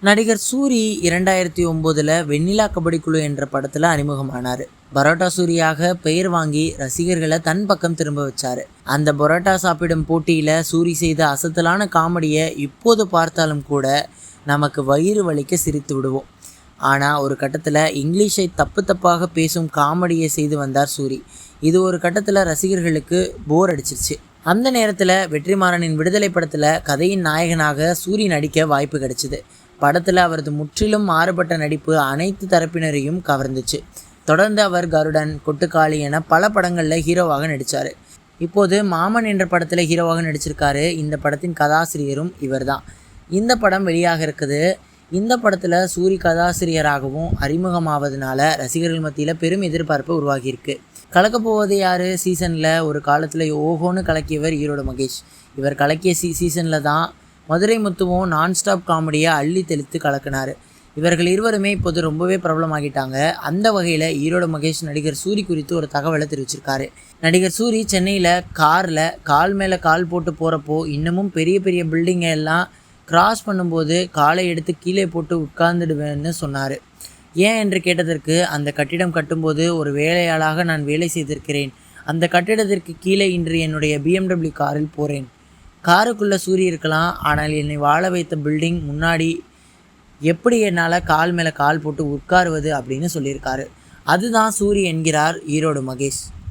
நடிகர் சூரி 2009 வெண்ணிலா கபடி குழு என்ற படத்தில் அறிமுகமானார். பரோட்டா சூரியாக பெயர் வாங்கி ரசிகர்களை தன் பக்கம் திரும்ப வச்சார். அந்த பரோட்டா சாப்பிடும் போட்டியில் சூரி செய்த அசத்தலான காமெடியை இப்போது பார்த்தாலும் கூட நமக்கு வயிறு வலிக்க சிரித்து விடுவோம். ஆனால் ஒரு கட்டத்தில் இங்கிலீஷை தப்பாக பேசும் காமெடியை செய்து வந்தார் சூரி. இது ஒரு கட்டத்தில் ரசிகர்களுக்கு போர் அடிச்சிருச்சு. அந்த நேரத்தில் வெற்றிமாறனின் விடுதலை படத்தில் கதையின் நாயகனாக சூரி நடிக்க வாய்ப்பு கிடைச்சிது. படத்தில் அவரது முற்றிலும் மாறுபட்ட நடிப்பு அனைத்து தரப்பினரையும் கவர்ந்துச்சு. தொடர்ந்து அவர் கருடன், கொட்டுக்காளி என பல படங்களில் ஹீரோவாக நடித்தார். இப்போது மாமன் என்ற படத்தில் ஹீரோவாக நடிச்சிருக்காரு. இந்த படத்தின் கதாசிரியரும் இவர் தான். இந்த படம் வெளியாக இருக்குது. இந்த படத்தில் சூரி கதாசிரியராகவும் அறிமுகமாவதுனால ரசிகர்கள் மத்தியில் பெரும் எதிர்பார்ப்பு உருவாகியிருக்கு. கலக்கப்போவது யார் சீசனில் ஒரு காலத்தில் ஓஹோன்னு கலக்கியவர் ஈரோடு மகேஷ். இவர் கலக்கிய சீசனில் தான் மதுரை முத்துவும் நான்ஸ்டாப் காமெடியை அள்ளி தெளித்து கலக்கினார். இவர்கள் இருவருமே இப்போது ரொம்பவே பிரபலமாகிட்டாங்க. அந்த வகையில் ஈரோடு மகேஷ் நடிகர் சூரி குறித்து ஒரு தகவலை தெரிவிச்சிருக்காரு. நடிகர் சூரி சென்னையில் காரில் கால் மேலே கால் போட்டு போகிறப்போ இன்னமும் பெரிய பெரிய பில்டிங்கை எல்லாம் கிராஸ் பண்ணும்போது காலை எடுத்து கீழே போட்டு உட்கார்ந்துடுவேன்னு சொன்னார். ஏன் என்று கேட்டதற்கு, அந்த கட்டிடம் கட்டும்போது ஒரு வேலையாளாக நான் வேலை செய்திருக்கிறேன். அந்த கட்டிடத்திற்கு கீழே இன்று என்னுடைய BMW காரில் போகிறேன். காருக்குள்ளே சூரி இருக்கலாம், ஆனால் என்னை வாழ வைத்த பில்டிங் முன்னாடி எப்படி என்னால் கால் மேலே கால் போட்டு உட்காருவது அப்படின்னு சொல்லியிருக்காரு. அதுதான் சூரி என்கிறார் ஈரோடு மகேஷ்.